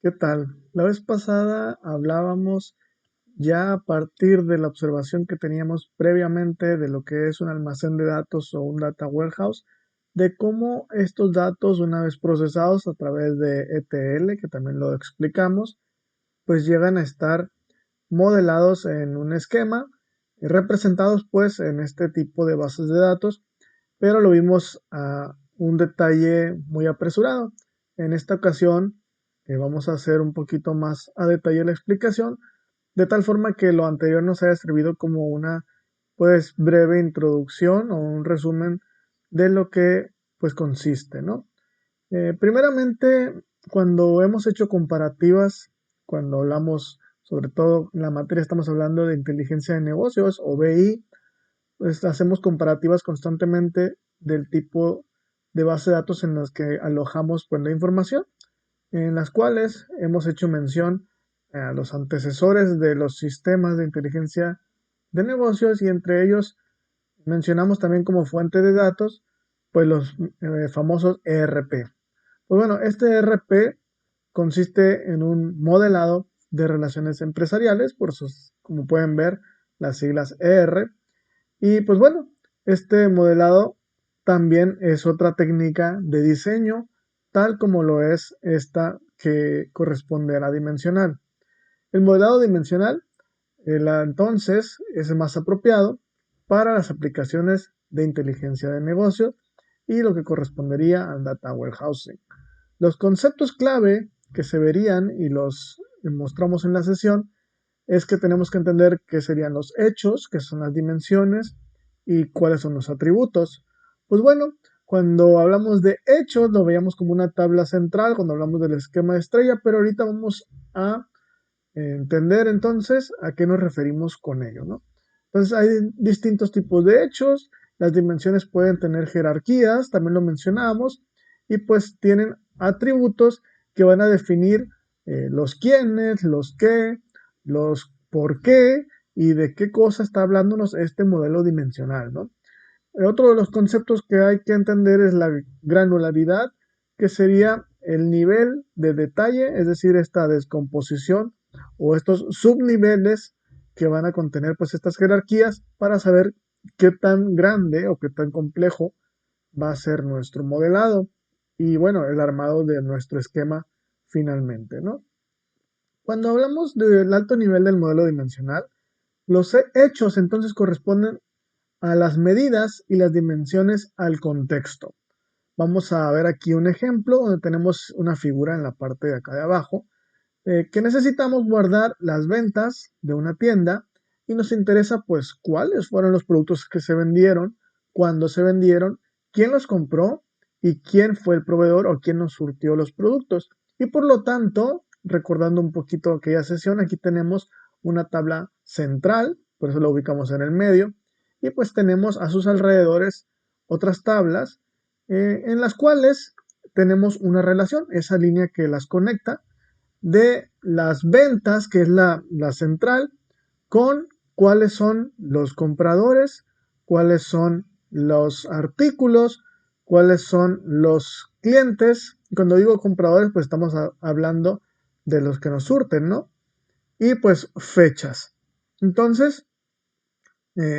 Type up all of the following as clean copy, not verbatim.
¿Qué tal? La vez pasada hablábamos ya a partir de la observación que teníamos previamente de lo que es un almacén de datos o un data warehouse, de cómo estos datos, una vez procesados a través de ETL, que también lo explicamos, pues llegan a estar modelados en un esquema y representados pues en este tipo de bases de datos, pero lo vimos a un detalle muy apresurado. En esta ocasión vamos a hacer un poquito más a detalle la explicación, de tal forma que lo anterior nos haya servido como una pues breve introducción o un resumen de lo que pues consiste, ¿no? Primeramente, cuando hemos hecho comparativas, cuando hablamos, sobre todo en la materia estamos hablando de inteligencia de negocios o BI, pues hacemos comparativas constantemente del tipo de base de datos en las que alojamos pues, la información, en las cuales hemos hecho mención a los antecesores de los sistemas de inteligencia de negocios y entre ellos mencionamos también como fuente de datos pues los famosos ERP. Pues bueno, este ERP consiste en un modelado de relaciones empresariales, por sus, como pueden ver, las siglas ER. Y pues bueno, este modelado también es otra técnica de diseño, tal como lo es esta que corresponde a la dimensional. El modelado dimensional, entonces, es más apropiado para las aplicaciones de inteligencia de negocios y lo que correspondería al data warehousing. Los conceptos clave que se verían y los mostramos en la sesión es que tenemos que entender qué serían los hechos, qué son las dimensiones y cuáles son los atributos. Pues bueno, cuando hablamos de hechos lo veíamos como una tabla central cuando hablamos del esquema de estrella, pero ahorita vamos a entender entonces a qué nos referimos con ello, ¿no? Entonces hay distintos tipos de hechos, las dimensiones pueden tener jerarquías, también lo mencionábamos, y pues tienen atributos que van a definir los quiénes, los qué, los por qué y de qué cosa está hablándonos este modelo dimensional, ¿no? Otro de los conceptos que hay que entender es la granularidad, que sería el nivel de detalle, es decir, esta descomposición o estos subniveles que van a contener pues estas jerarquías para saber qué tan grande o qué tan complejo va a ser nuestro modelado y bueno, el armado de nuestro esquema finalmente, ¿no? Cuando hablamos del alto nivel del modelo dimensional, los hechos entonces corresponden a las medidas y las dimensiones al contexto. Vamos a ver aquí un ejemplo donde tenemos una figura en la parte de acá de abajo que necesitamos guardar las ventas de una tienda y nos interesa pues cuáles fueron los productos que se vendieron, cuándo se vendieron, quién los compró y quién fue el proveedor o quién nos surtió los productos. Y por lo tanto, recordando un poquito aquella sesión, aquí tenemos una tabla central, por eso la ubicamos en el medio, y pues tenemos a sus alrededores otras tablas en las cuales tenemos una relación, esa línea que las conecta, de las ventas, que es la central, con cuáles son los compradores, cuáles son los artículos, cuáles son los clientes. Y cuando digo compradores, pues estamos hablando de los que nos surten, ¿no? Y pues fechas. Entonces,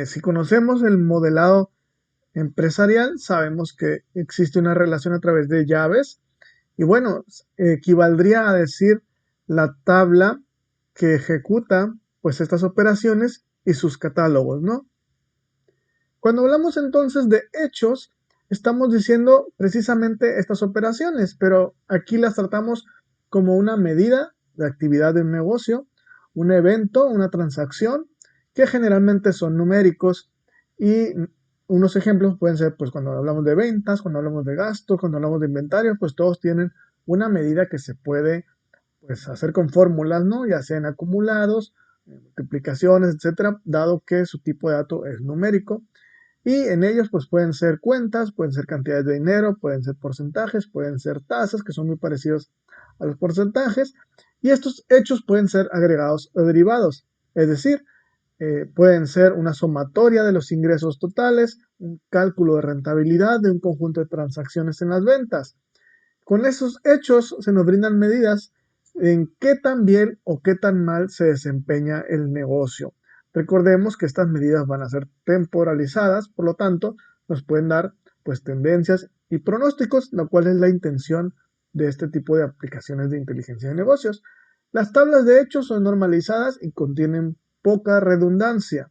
si conocemos el modelado empresarial, sabemos que existe una relación a través de llaves y bueno, equivaldría a decir la tabla que ejecuta pues estas operaciones y sus catálogos, ¿no? Cuando hablamos entonces de hechos, estamos diciendo precisamente estas operaciones, pero aquí las tratamos como una medida de actividad de un negocio, un evento, una transacción, que generalmente son numéricos y unos ejemplos pueden ser pues cuando hablamos de ventas, cuando hablamos de gastos, cuando hablamos de inventario, pues todos tienen una medida que se puede pues hacer con fórmulas, ¿no? Ya sean acumulados, multiplicaciones, etcétera, dado que su tipo de dato es numérico. Y en ellos pues pueden ser cuentas, pueden ser cantidades de dinero, pueden ser porcentajes, pueden ser tasas, que son muy parecidos a los porcentajes. Y estos hechos pueden ser agregados o derivados. Es decir, pueden ser una sumatoria de los ingresos totales, un cálculo de rentabilidad de un conjunto de transacciones en las ventas. Con esos hechos se nos brindan medidas en qué tan bien o qué tan mal se desempeña el negocio. Recordemos que estas medidas van a ser temporalizadas, por lo tanto, nos pueden dar pues tendencias y pronósticos, lo cual es la intención de este tipo de aplicaciones de inteligencia de negocios. Las tablas de hechos son normalizadas y contienen poca redundancia.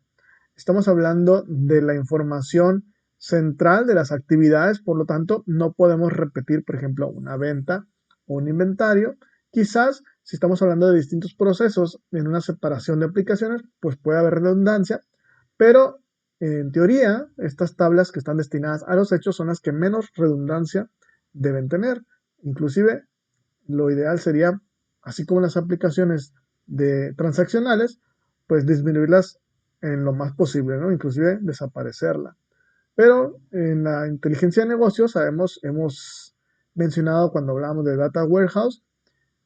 Estamos hablando de la información central de las actividades, por lo tanto, no podemos repetir, por ejemplo, una venta o un inventario. Quizás, si estamos hablando de distintos procesos en una separación de aplicaciones, pues puede haber redundancia, pero en teoría, estas tablas que están destinadas a los hechos son las que menos redundancia deben tener. Inclusive, lo ideal sería, así como las aplicaciones de transaccionales, pues disminuirlas en lo más posible, ¿no? Inclusive desaparecerla. Pero en la inteligencia de negocios sabemos, hemos mencionado cuando hablamos de data warehouse,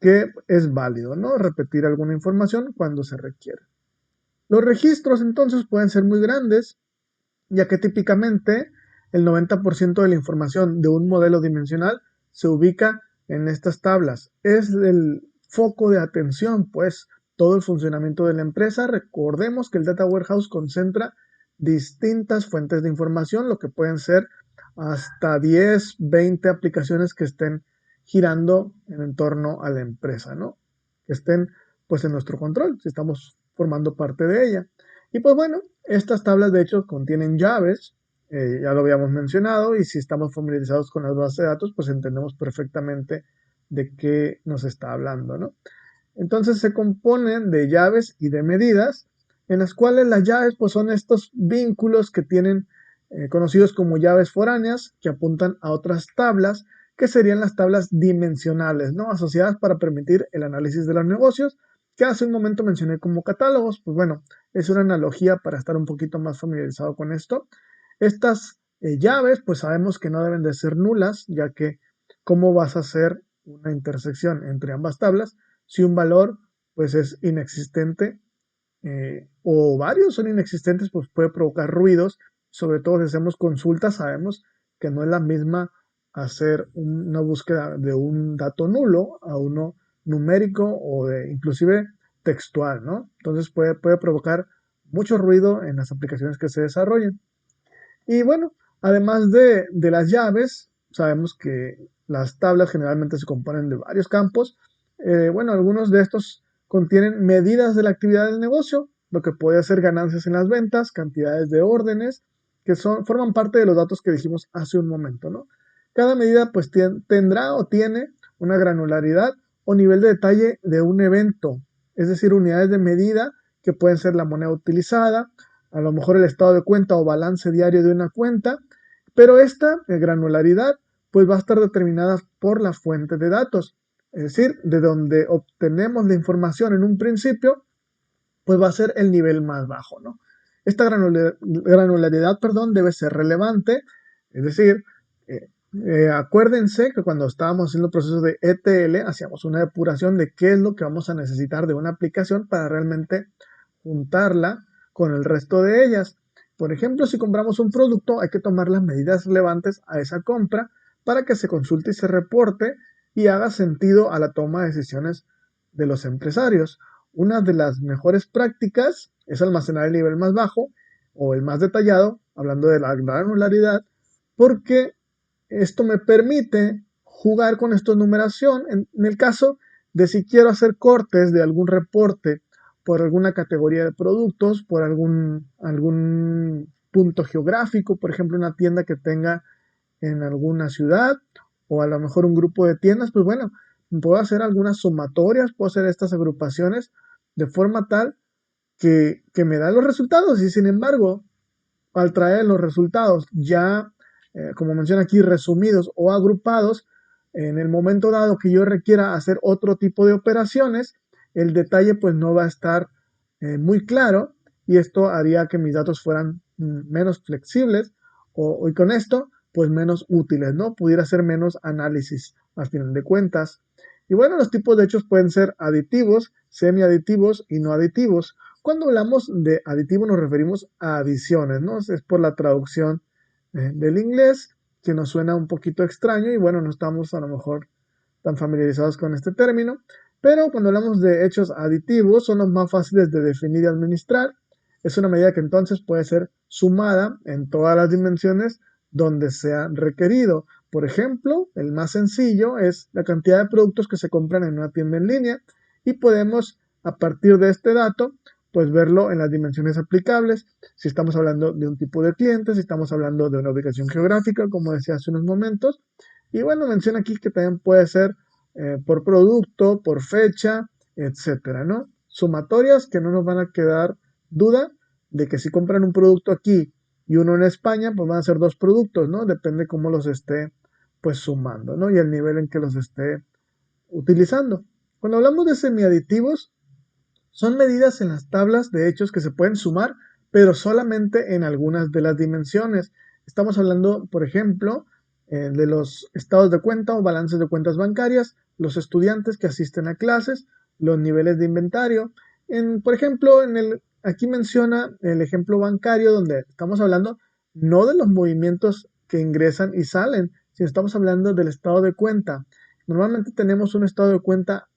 que es válido, ¿no? Repetir alguna información cuando se requiere. Los registros entonces pueden ser muy grandes, ya que típicamente el 90% de la información de un modelo dimensional se ubica en estas tablas. Es el foco de atención, pues, todo el funcionamiento de la empresa. Recordemos que el Data Warehouse concentra distintas fuentes de información, lo que pueden ser hasta 10, 20 aplicaciones que estén girando en torno a la empresa, ¿no? Que estén pues en nuestro control, si estamos formando parte de ella. Y pues bueno, estas tablas de hecho contienen llaves, ya lo habíamos mencionado, y si estamos familiarizados con las bases de datos, pues entendemos perfectamente de qué nos está hablando, ¿no? Entonces se componen de llaves y de medidas, en las cuales las llaves pues son estos vínculos que tienen conocidos como llaves foráneas, que apuntan a otras tablas, que serían las tablas dimensionales, ¿no? Asociadas para permitir el análisis de los negocios, que hace un momento mencioné como catálogos. Pues bueno, es una analogía para estar un poquito más familiarizado con esto. Estas llaves, pues sabemos que no deben de ser nulas, ya que ¿cómo vas a hacer una intersección entre ambas tablas si un valor pues es inexistente o varios son inexistentes? Pues puede provocar ruidos, sobre todo si hacemos consultas, sabemos que no es la misma hacer una búsqueda de un dato nulo a uno numérico o de inclusive textual, ¿no? Entonces puede provocar mucho ruido en las aplicaciones que se desarrollen. Y bueno, además de las llaves, sabemos que las tablas generalmente se componen de varios campos. Bueno, algunos de estos contienen medidas de la actividad del negocio, lo que puede ser ganancias en las ventas, cantidades de órdenes, que forman parte de los datos que dijimos hace un momento, ¿no? Cada medida pues tendrá o tiene una granularidad o nivel de detalle de un evento, es decir, unidades de medida que pueden ser la moneda utilizada, a lo mejor el estado de cuenta o balance diario de una cuenta, pero esta granularidad pues va a estar determinada por la fuente de datos, es decir, de donde obtenemos la información en un principio, pues va a ser el nivel más bajo, ¿no? Esta granularidad, perdón, debe ser relevante, es decir, acuérdense que cuando estábamos haciendo el proceso de ETL, hacíamos una depuración de qué es lo que vamos a necesitar de una aplicación para realmente juntarla con el resto de ellas. Por ejemplo, si compramos un producto, hay que tomar las medidas relevantes a esa compra para que se consulte y se reporte y haga sentido a la toma de decisiones de los empresarios. Una de las mejores prácticas es almacenar el nivel más bajo o el más detallado, hablando de la granularidad, porque esto me permite jugar con esta numeración en el caso de si quiero hacer cortes de algún reporte por alguna categoría de productos, por algún punto geográfico, por ejemplo, una tienda que tenga en alguna ciudad o a lo mejor un grupo de tiendas, pues bueno, puedo hacer algunas sumatorias, puedo hacer estas agrupaciones de forma tal que me dan los resultados y sin embargo, al traer los resultados ya, como menciona aquí, resumidos o agrupados, en el momento dado que yo requiera hacer otro tipo de operaciones, el detalle pues no va a estar muy claro y esto haría que mis datos fueran menos flexibles y con esto pues menos útiles, ¿no? Pudiera hacer menos análisis al final de cuentas. Y bueno, los tipos de hechos pueden ser aditivos, semiaditivos y no aditivos. Cuando hablamos de aditivo nos referimos a adiciones, ¿no? Es por la traducción del inglés que nos suena un poquito extraño y bueno, no estamos a lo mejor tan familiarizados con este término. Pero cuando hablamos de hechos aditivos, son los más fáciles de definir y administrar. Es una medida que entonces puede ser sumada en todas las dimensiones donde sea requerido. Por ejemplo, el más sencillo es la cantidad de productos que se compran en una tienda en línea y podemos, a partir de este dato, pues verlo en las dimensiones aplicables. Si estamos hablando de un tipo de cliente, si estamos hablando de una ubicación geográfica, como decía hace unos momentos. Y bueno, menciona aquí que también puede ser por producto, por fecha, etcétera, ¿no? Sumatorias que no nos van a quedar duda de que si compran un producto aquí y uno en España, pues van a ser dos productos, ¿no? Depende cómo los esté pues sumando, ¿no? Y el nivel en que los esté utilizando. Cuando hablamos de semiaditivos, son medidas en las tablas de hechos que se pueden sumar, pero solamente en algunas de las dimensiones. Estamos hablando, por ejemplo, de los estados de cuenta o balances de cuentas bancarias, los estudiantes que asisten a clases, los niveles de inventario. Por ejemplo, aquí menciona el ejemplo bancario donde estamos hablando no de los movimientos que ingresan y salen, sino estamos hablando del estado de cuenta. Normalmente tenemos un estado de cuenta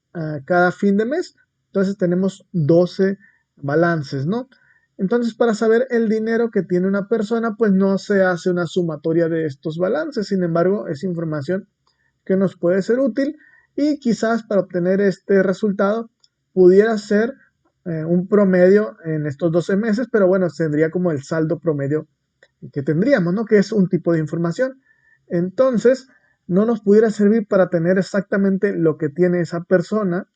cada fin de mes, entonces tenemos 12 balances, ¿no? Entonces, para saber el dinero que tiene una persona, pues no se hace una sumatoria de estos balances. Sin embargo, es información que nos puede ser útil y quizás para obtener este resultado pudiera ser un promedio en estos 12 meses, pero bueno, tendría como el saldo promedio que tendríamos, ¿no? Que es un tipo de información. Entonces, no nos pudiera servir para tener exactamente lo que tiene esa persona,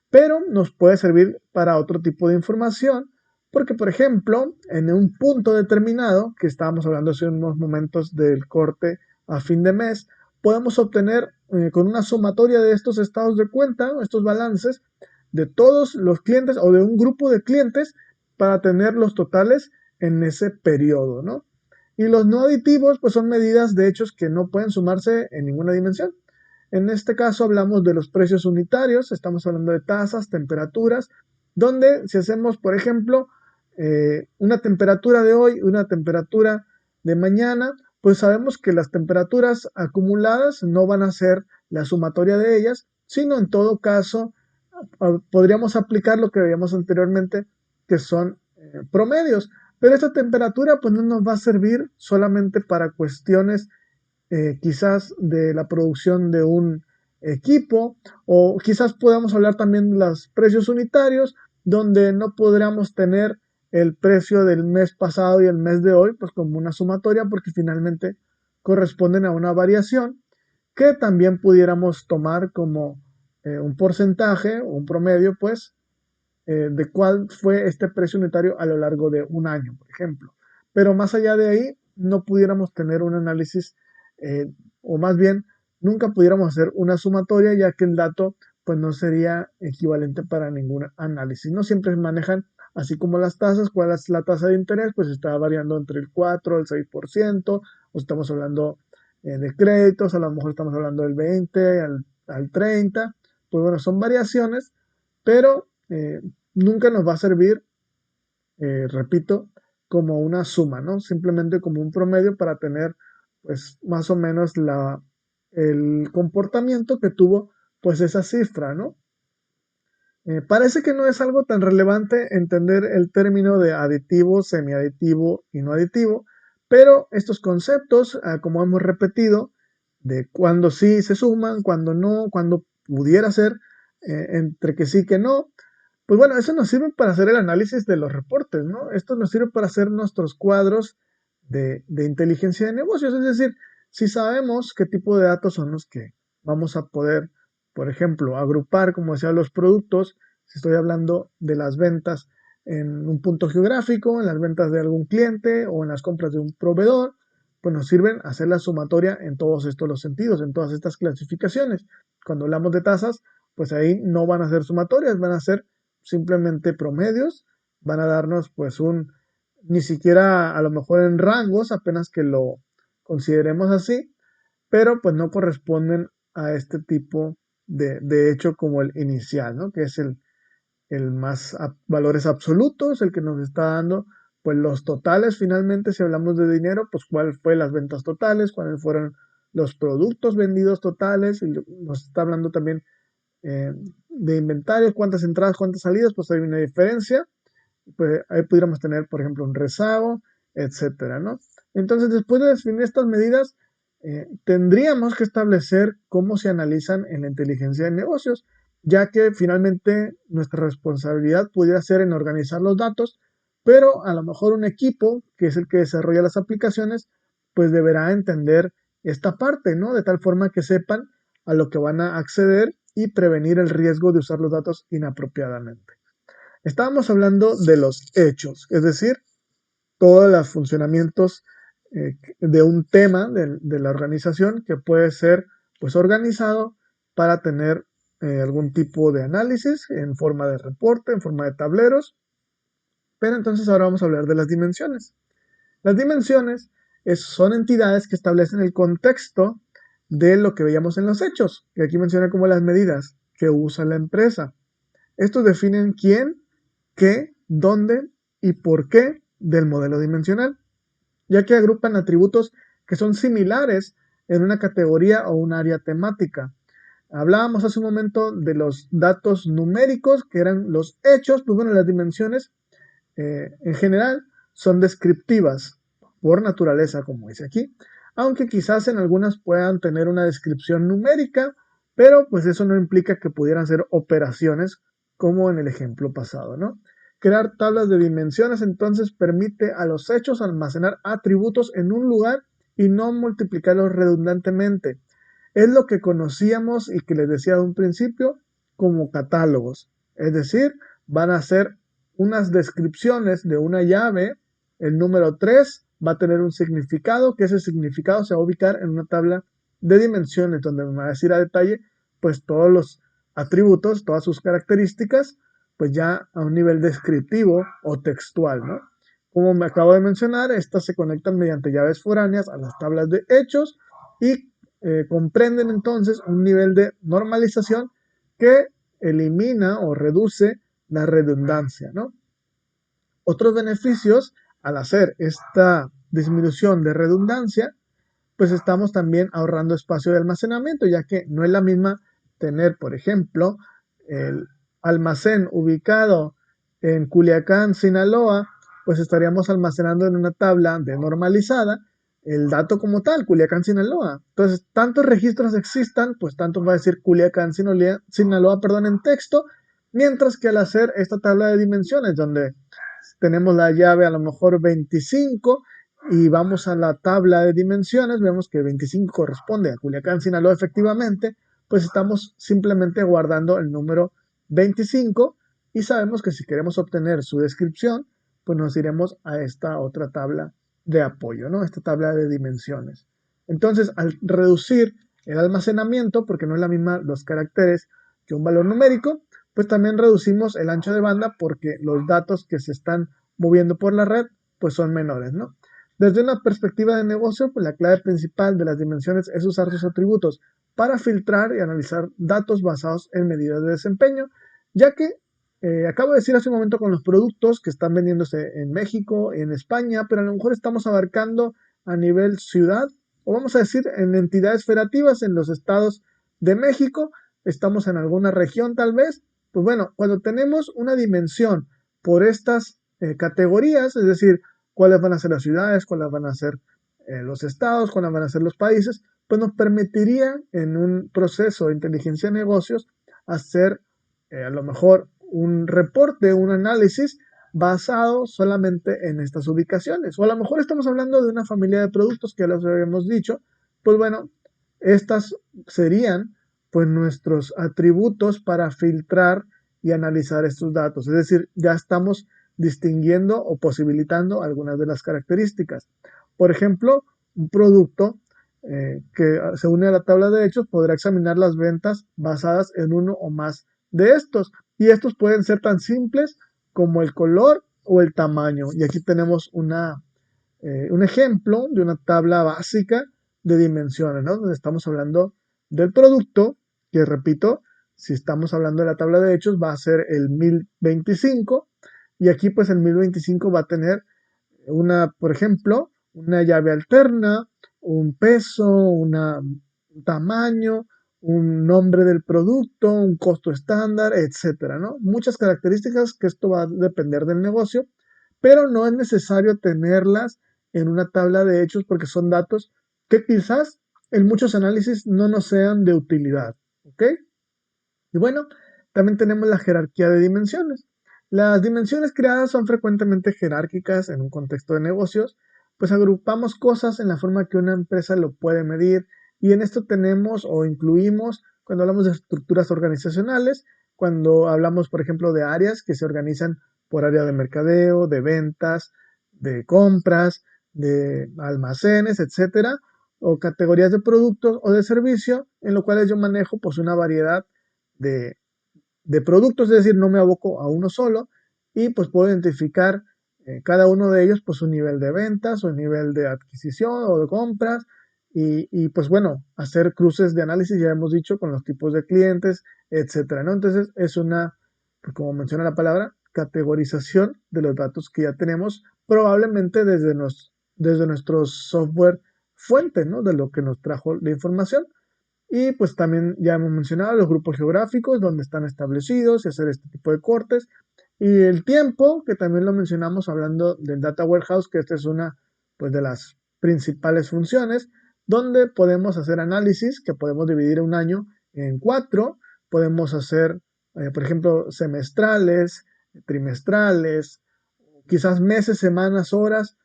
pero nos puede servir para otro tipo de información, porque por ejemplo, en un punto determinado, que estábamos hablando hace unos momentos del corte a fin de mes, podemos obtener con una sumatoria de estos estados de cuenta, estos balances, de todos los clientes o de un grupo de clientes para tener los totales en ese periodo, ¿no? Y los no aditivos, pues son medidas de hechos que no pueden sumarse en ninguna dimensión. En este caso hablamos de los precios unitarios, estamos hablando de tasas, temperaturas, donde si hacemos, por ejemplo, una temperatura de hoy, una temperatura de mañana, pues sabemos que las temperaturas acumuladas no van a ser la sumatoria de ellas, sino en todo caso podríamos aplicar lo que veíamos anteriormente, que son promedios. Pero esta temperatura pues no nos va a servir solamente para cuestiones quizás de la producción de un equipo, o quizás podamos hablar también de los precios unitarios, donde no podríamos tener el precio del mes pasado y el mes de hoy, pues como una sumatoria, porque finalmente corresponden a una variación que también pudiéramos tomar como un porcentaje o un promedio, pues, de cuál fue este precio unitario a lo largo de un año, por ejemplo. Pero más allá de ahí, no pudiéramos tener un análisis, o más bien, nunca pudiéramos hacer una sumatoria, ya que el dato pues no sería equivalente para ningún análisis. No siempre manejan, así como las tasas, cuál es la tasa de interés, pues está variando entre el 4 el 6%, o estamos hablando de créditos, a lo mejor estamos hablando del 20 al 30, pues bueno, son variaciones, pero nunca nos va a servir, repito, como una suma, ¿no? Simplemente como un promedio para tener, pues, más o menos el comportamiento que tuvo, pues, esa cifra, ¿no? Parece que no es algo tan relevante entender el término de aditivo, semiaditivo y no aditivo, pero estos conceptos, como hemos repetido, de cuándo sí se suman, cuándo no, cuándo pudiera ser, entre que sí y que no, pues bueno, eso nos sirve para hacer el análisis de los reportes, ¿no? Esto nos sirve para hacer nuestros cuadros de inteligencia de negocios, es decir, si sabemos qué tipo de datos son los que vamos a poder, por ejemplo, agrupar, como decía, los productos, si estoy hablando de las ventas en un punto geográfico, en las ventas de algún cliente o en las compras de un proveedor, pues nos sirven hacer la sumatoria en todos estos los sentidos, en todas estas clasificaciones. Cuando hablamos de tasas, pues ahí no van a ser sumatorias, van a ser simplemente promedios, van a darnos pues ni siquiera a lo mejor en rangos, apenas que lo consideremos así, pero pues no corresponden a este tipo de hecho como el inicial, ¿no? Que es el más valores absolutos, el que nos está dando pues los totales finalmente, si hablamos de dinero, pues cuál fue las ventas totales, cuáles fueron los productos vendidos totales, y nos está hablando también de inventario, cuántas entradas, cuántas salidas, pues hay una diferencia. Pues ahí pudiéramos tener, por ejemplo, un rezago, etcétera, ¿no? Entonces, después de definir estas medidas, tendríamos que establecer cómo se analizan en la inteligencia de negocios, ya que finalmente nuestra responsabilidad pudiera ser en organizar los datos, pero a lo mejor un equipo, que es el que desarrolla las aplicaciones, pues deberá entender esta parte, ¿no? De tal forma que sepan a lo que van a acceder y prevenir el riesgo de usar los datos inapropiadamente. Estábamos hablando de los hechos, es decir, todos los funcionamientos de un tema de la organización que puede ser pues organizado para tener algún tipo de análisis en forma de reporte, en forma de tableros. Pero entonces ahora vamos a hablar de las dimensiones. Las dimensiones son entidades que establecen el contexto de lo que veíamos en los hechos, que aquí menciona como las medidas que usa la empresa. Estos definen quién, qué, dónde y por qué del modelo dimensional, ya que agrupan atributos que son similares en una categoría o un área temática. Hablábamos hace un momento de los datos numéricos, que eran los hechos, pues bueno, las dimensiones en general son descriptivas por naturaleza, como dice aquí, aunque quizás en algunas puedan tener una descripción numérica, pero pues eso no implica que pudieran ser operaciones como en el ejemplo pasado, ¿no? Crear tablas de dimensiones entonces permite a los hechos almacenar atributos en un lugar y no multiplicarlos redundantemente. Es lo que conocíamos y que les decía de un principio como catálogos. Es decir, van a ser unas descripciones de una llave. El número 3 va a tener un significado, que ese significado se va a ubicar en una tabla de dimensiones, donde me va a decir a detalle pues todos los atributos, todas sus características, pues ya a un nivel descriptivo o textual, ¿no? Como me acabo de mencionar, estas se conectan mediante llaves foráneas a las tablas de hechos y comprenden entonces un nivel de normalización que elimina o reduce la redundancia, ¿no? Otros beneficios al hacer esta disminución de redundancia, pues estamos también ahorrando espacio de almacenamiento, ya que no es la misma tener, por ejemplo, el almacén ubicado en Culiacán, Sinaloa, pues estaríamos almacenando en una tabla de normalizada el dato como tal, Culiacán, Sinaloa. Entonces, tantos registros existan, pues tanto va a decir Culiacán, Sinaloa, perdón, en texto, mientras que al hacer esta tabla de dimensiones, donde tenemos la llave a lo mejor 25 y vamos a la tabla de dimensiones, vemos que 25 corresponde a Culiacán, Sinaloa, efectivamente, pues estamos simplemente guardando el número 25 y sabemos que si queremos obtener su descripción, pues nos iremos a esta otra tabla de apoyo, ¿no? Esta tabla de dimensiones. Entonces, al reducir el almacenamiento, porque no es la misma los caracteres que un valor numérico, pues también reducimos el ancho de banda porque los datos que se están moviendo por la red pues son menores, ¿no? Desde una perspectiva de negocio, pues la clave principal de las dimensiones es usar sus atributos para filtrar y analizar datos basados en medidas de desempeño, ya que acabo de decir hace un momento con los productos que están vendiéndose en México, en España, pero a lo mejor estamos abarcando a nivel ciudad, o vamos a decir en entidades federativas en los estados de México, estamos en alguna región tal vez, pues bueno, cuando tenemos una dimensión por estas categorías, es decir, cuáles van a ser las ciudades, cuáles van a ser los estados, cuáles van a ser los países, pues nos permitiría en un proceso de inteligencia de negocios hacer a lo mejor un reporte, un análisis basado solamente en estas ubicaciones. O a lo mejor estamos hablando de una familia de productos que ya los habíamos dicho, pues bueno, estas serían pues nuestros atributos para filtrar y analizar estos datos. Es decir, ya estamos distinguiendo o posibilitando algunas de las características. Por ejemplo, un producto que se une a la tabla de hechos podrá examinar las ventas basadas en uno o más de estos. Y estos pueden ser tan simples como el color o el tamaño. Y aquí tenemos un ejemplo de una tabla básica de dimensiones, ¿no? Donde estamos hablando del producto, que repito, si estamos hablando de la tabla de hechos, va a ser el 1025, y aquí pues el 1025 va a tener por ejemplo, una llave alterna, un peso, un tamaño, un nombre del producto, un costo estándar, etcétera, ¿no? Muchas características que esto va a depender del negocio, pero no es necesario tenerlas en una tabla de hechos porque son datos que quizás en muchos análisis no nos sean de utilidad, ¿ok? Y bueno, también tenemos la jerarquía de dimensiones. Las dimensiones creadas son frecuentemente jerárquicas en un contexto de negocios, pues agrupamos cosas en la forma que una empresa lo puede medir y en esto tenemos o incluimos cuando hablamos de estructuras organizacionales, cuando hablamos, por ejemplo, de áreas que se organizan por área de mercadeo, de ventas, de compras, de almacenes, etcétera, o categorías de productos o de servicio, en lo cual yo manejo pues una variedad de, de productos, es decir, no me aboco a uno solo y pues puedo identificar cada uno de ellos pues su nivel de ventas, su nivel de adquisición o de compras y pues bueno, hacer cruces de análisis, ya hemos dicho, con los tipos de clientes, etcétera, ¿no? Entonces es una, pues como menciona la palabra, categorización de los datos que ya tenemos probablemente desde nuestro software fuente, ¿no? De lo que nos trajo la información. Y pues también ya hemos mencionado los grupos geográficos donde están establecidos y hacer este tipo de cortes. Y el tiempo, que también lo mencionamos hablando del Data Warehouse, que esta es una pues, de las principales funciones, donde podemos hacer análisis, que podemos dividir un año en 4, podemos hacer, por ejemplo, semestrales, trimestrales, quizás meses, semanas, horas,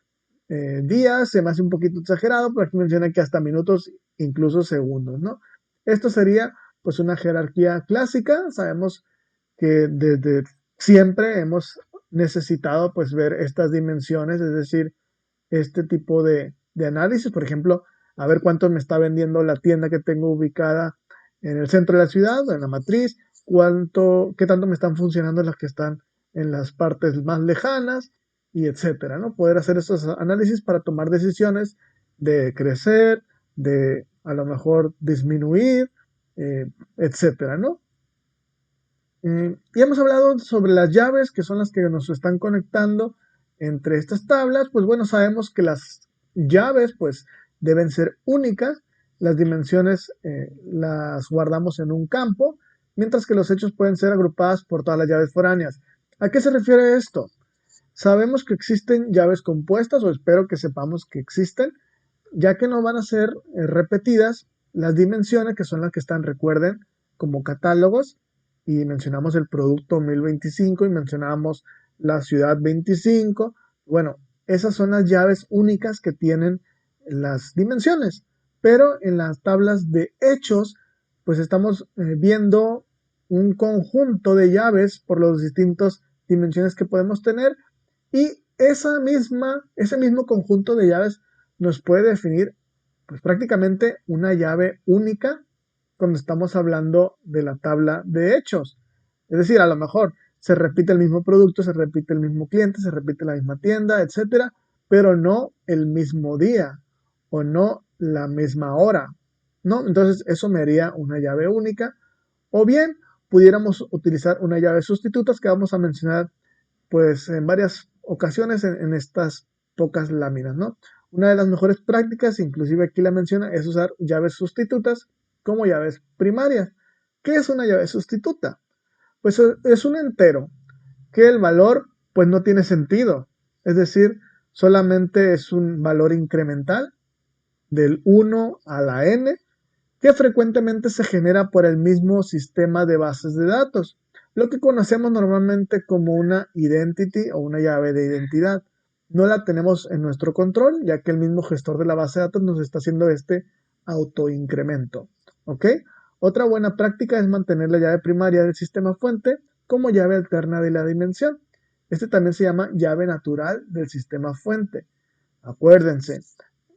días, se me hace un poquito exagerado, pero aquí menciona que hasta minutos, incluso segundos, ¿no? Esto sería pues una jerarquía clásica, sabemos que desde siempre hemos necesitado pues ver estas dimensiones, es decir, este tipo de análisis, por ejemplo, a ver cuánto me está vendiendo la tienda que tengo ubicada en el centro de la ciudad, en la matriz, qué tanto me están funcionando las que están en las partes más lejanas y etcétera, ¿no? Poder hacer estos análisis para tomar decisiones de crecer, de a lo mejor disminuir, etcétera, ¿no? Y hemos hablado sobre las llaves, que son las que nos están conectando entre estas tablas. Pues bueno, sabemos que las llaves pues deben ser únicas, las dimensiones las guardamos en un campo, mientras que los hechos pueden ser agrupadas por todas las llaves foráneas. ¿A qué se refiere esto? Sabemos que existen llaves compuestas, o espero que sepamos que existen, ya que no van a ser repetidas las dimensiones, que son las que están, recuerden, como catálogos, y mencionamos el producto 1025 y mencionamos la ciudad 25. Bueno, esas son las llaves únicas que tienen las dimensiones, pero en las tablas de hechos, pues estamos viendo un conjunto de llaves por las distintas dimensiones que podemos tener y ese mismo conjunto de llaves nos puede definir pues prácticamente una llave única cuando estamos hablando de la tabla de hechos. Es decir, a lo mejor se repite el mismo producto, se repite el mismo cliente, se repite la misma tienda, etcétera, pero no el mismo día o no la misma hora, ¿no? Entonces eso me haría una llave única. O bien pudiéramos utilizar una llave sustitutas que vamos a mencionar pues en varias ocasiones en estas pocas láminas, ¿no? Una de las mejores prácticas, inclusive aquí la menciona, es usar llaves sustitutas como llaves primarias. ¿Qué es una llave sustituta? Pues es un entero que el valor pues no tiene sentido, es decir, solamente es un valor incremental del 1 a la n que frecuentemente se genera por el mismo sistema de bases de datos, lo que conocemos normalmente como una identity o una llave de identidad. No la tenemos en nuestro control, ya que el mismo gestor de la base de datos nos está haciendo este autoincremento. ¿Ok? Otra buena práctica es mantener la llave primaria del sistema fuente como llave alterna de la dimensión. Este también se llama llave natural del sistema fuente. Acuérdense,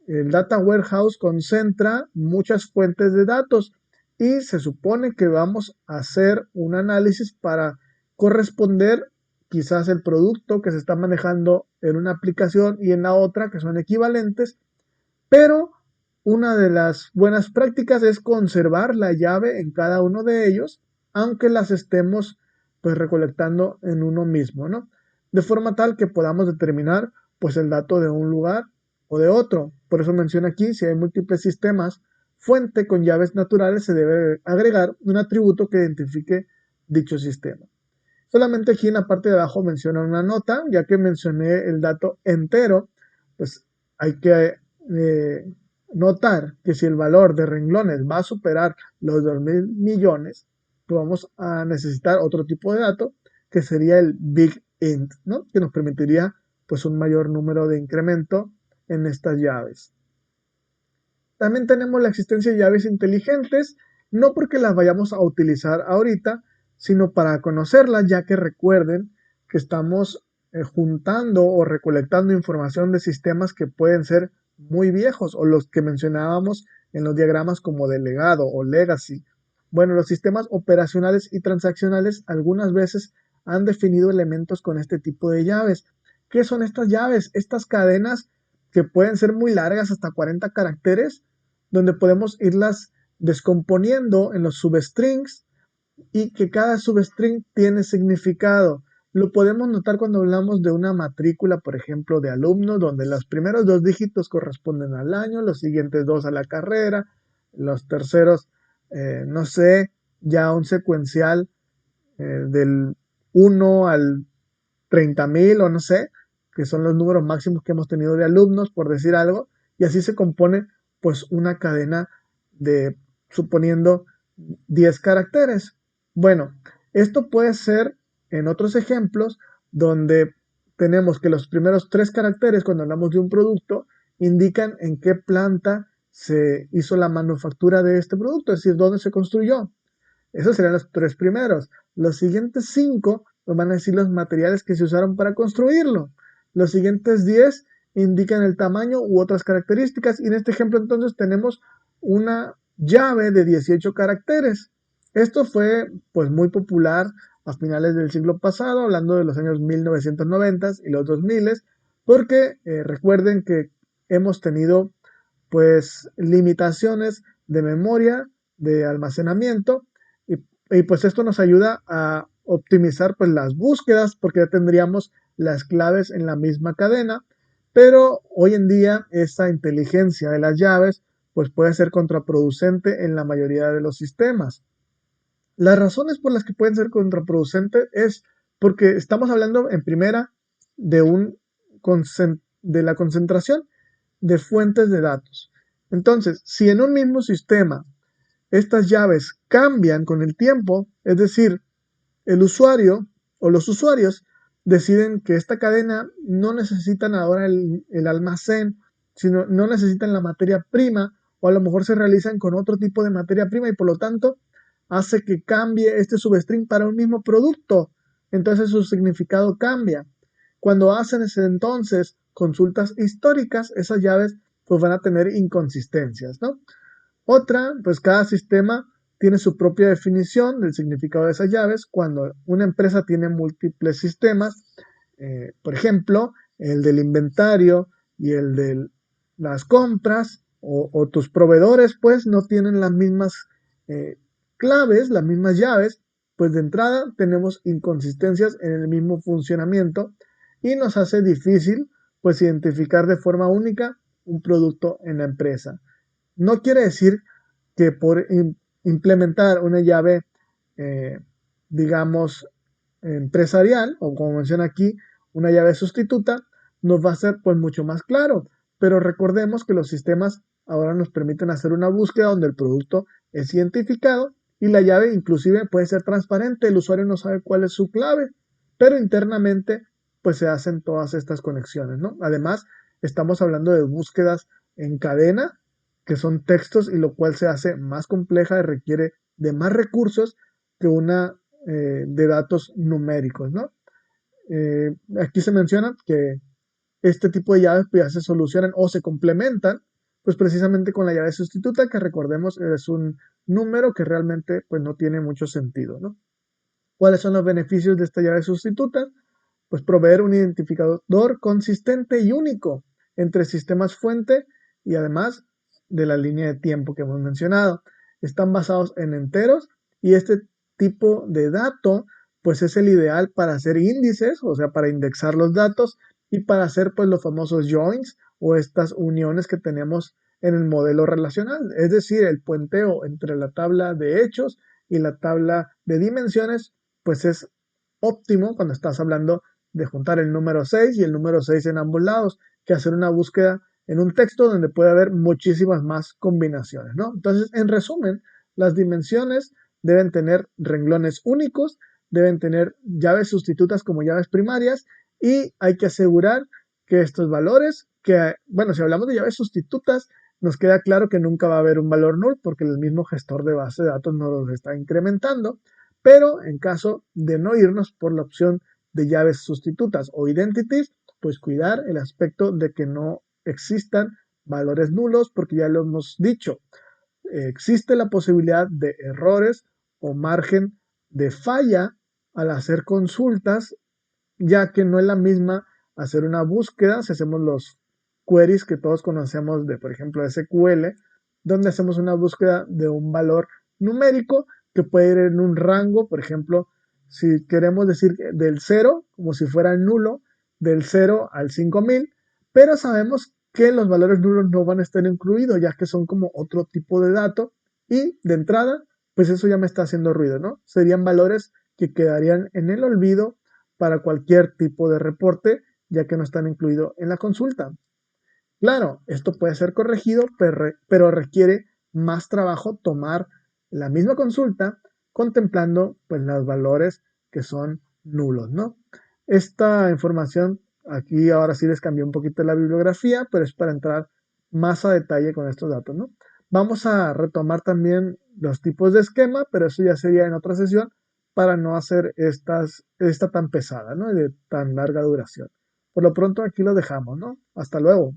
el Data Warehouse concentra muchas fuentes de datos y se supone que vamos a hacer un análisis para corresponder quizás el producto que se está manejando en una aplicación y en la otra, que son equivalentes, pero una de las buenas prácticas es conservar la llave en cada uno de ellos, aunque las estemos pues recolectando en uno mismo, ¿no? De forma tal que podamos determinar pues el dato de un lugar o de otro. Por eso menciona aquí, si hay múltiples sistemas fuente con llaves naturales se debe agregar un atributo que identifique dicho sistema. Solamente aquí en la parte de abajo menciona una nota, ya que mencioné el dato entero, pues hay que notar que si el valor de renglones va a superar los 2.000 millones, pues vamos a necesitar otro tipo de dato, que sería el big int, ¿no? Que nos permitiría pues un mayor número de incremento en estas llaves. También tenemos la existencia de llaves inteligentes, no porque las vayamos a utilizar ahorita, sino para conocerlas, ya que recuerden que estamos juntando o recolectando información de sistemas que pueden ser muy viejos o los que mencionábamos en los diagramas como de legado o legacy. Bueno, los sistemas operacionales y transaccionales algunas veces han definido elementos con este tipo de llaves. ¿Qué son estas llaves? Estas cadenas que pueden ser muy largas, hasta 40 caracteres, donde podemos irlas descomponiendo en los substrings y que cada substring tiene significado. Lo podemos notar cuando hablamos de una matrícula, por ejemplo, de alumnos, donde los primeros 2 dígitos corresponden al año, los siguientes 2 a la carrera, los terceros, no sé, ya un secuencial del 1 al 30.000 o no sé, que son los números máximos que hemos tenido de alumnos, por decir algo, y así se compone pues una cadena de, suponiendo 10 caracteres. Bueno, esto puede ser en otros ejemplos donde tenemos que los primeros 3 caracteres cuando hablamos de un producto indican en qué planta se hizo la manufactura de este producto, es decir, dónde se construyó. Esos serían los 3 primeros. Los siguientes 5 nos van a decir los materiales que se usaron para construirlo. Los siguientes 10 indican el tamaño u otras características. Y en este ejemplo entonces tenemos una llave de 18 caracteres. Esto fue pues muy popular a finales del siglo pasado, hablando de los años 1990 y los 2000, porque recuerden que hemos tenido pues limitaciones de memoria, de almacenamiento, y pues esto nos ayuda a optimizar pues las búsquedas porque ya tendríamos las claves en la misma cadena, pero hoy en día esta inteligencia de las llaves pues puede ser contraproducente en la mayoría de los sistemas. Las razones por las que pueden ser contraproducentes es porque estamos hablando en primera de, de la concentración de fuentes de datos. Entonces, si en un mismo sistema estas llaves cambian con el tiempo, es decir, el usuario o los usuarios deciden que esta cadena no necesitan ahora el almacén, sino no necesitan la materia prima, o a lo mejor se realizan con otro tipo de materia prima y por lo tanto hace que cambie este substring para un mismo producto. Entonces su significado cambia. Cuando hacen ese entonces consultas históricas, esas llaves pues van a tener inconsistencias, ¿no? Otra, pues cada sistema tiene su propia definición del significado de esas llaves. Cuando una empresa tiene múltiples sistemas, por ejemplo, el del inventario y el de las compras o tus proveedores, pues no tienen las mismas claves, las mismas llaves, pues de entrada tenemos inconsistencias en el mismo funcionamiento y nos hace difícil pues identificar de forma única un producto en la empresa. No quiere decir que por implementar una llave, eh, digamos, empresarial, o como menciona aquí, una llave sustituta, nos va a ser pues mucho más claro. Pero recordemos que los sistemas ahora nos permiten hacer una búsqueda donde el producto es identificado y la llave inclusive puede ser transparente, el usuario no sabe cuál es su clave, pero internamente pues se hacen todas estas conexiones, ¿no? Además, estamos hablando de búsquedas en cadena, que son textos y lo cual se hace más compleja y requiere de más recursos que una de datos numéricos, ¿no? Aquí se menciona que este tipo de llaves pues, ya se solucionan o se complementan pues precisamente con la llave sustituta, que recordemos es un número que realmente pues no tiene mucho sentido, ¿no? ¿Cuáles son los beneficios de esta llave sustituta? Pues proveer un identificador consistente y único entre sistemas fuente y además de la línea de tiempo que hemos mencionado. Están basados en enteros y este tipo de dato pues es el ideal para hacer índices, o sea, para indexar los datos y para hacer pues los famosos joins o estas uniones que tenemos en el modelo relacional. Es decir, el puenteo entre la tabla de hechos y la tabla de dimensiones, pues es óptimo cuando estás hablando de juntar el número 6 y el número 6 en ambos lados, que hacer una búsqueda en un texto donde puede haber muchísimas más combinaciones, ¿no? Entonces, en resumen, las dimensiones deben tener renglones únicos, deben tener llaves sustitutas como llaves primarias y hay que asegurar que estos valores, que, bueno, si hablamos de llaves sustitutas, nos queda claro que nunca va a haber un valor null porque el mismo gestor de base de datos no los está incrementando, pero en caso de no irnos por la opción de llaves sustitutas o identities, pues cuidar el aspecto de que no existan valores nulos porque ya lo hemos dicho, existe la posibilidad de errores o margen de falla al hacer consultas, ya que no es la misma hacer una búsqueda si hacemos los queries que todos conocemos de, por ejemplo, SQL, donde hacemos una búsqueda de un valor numérico que puede ir en un rango, por ejemplo, si queremos decir del 0, como si fuera nulo, del 0 al 5000, pero sabemos que los valores nulos no van a estar incluidos, ya que son como otro tipo de dato, y de entrada, pues eso ya me está haciendo ruido, ¿no? Serían valores que quedarían en el olvido para cualquier tipo de reporte, ya que no están incluidos en la consulta. Claro, esto puede ser corregido, pero requiere más trabajo tomar la misma consulta contemplando pues los valores que son nulos, ¿no? Esta información aquí ahora sí les cambié un poquito la bibliografía, pero es para entrar más a detalle con estos datos, ¿no? Vamos a retomar también los tipos de esquema, pero eso ya sería en otra sesión para no hacer esta tan pesada, ¿no? Y de tan larga duración. Por lo pronto aquí lo dejamos, ¿no? Hasta luego.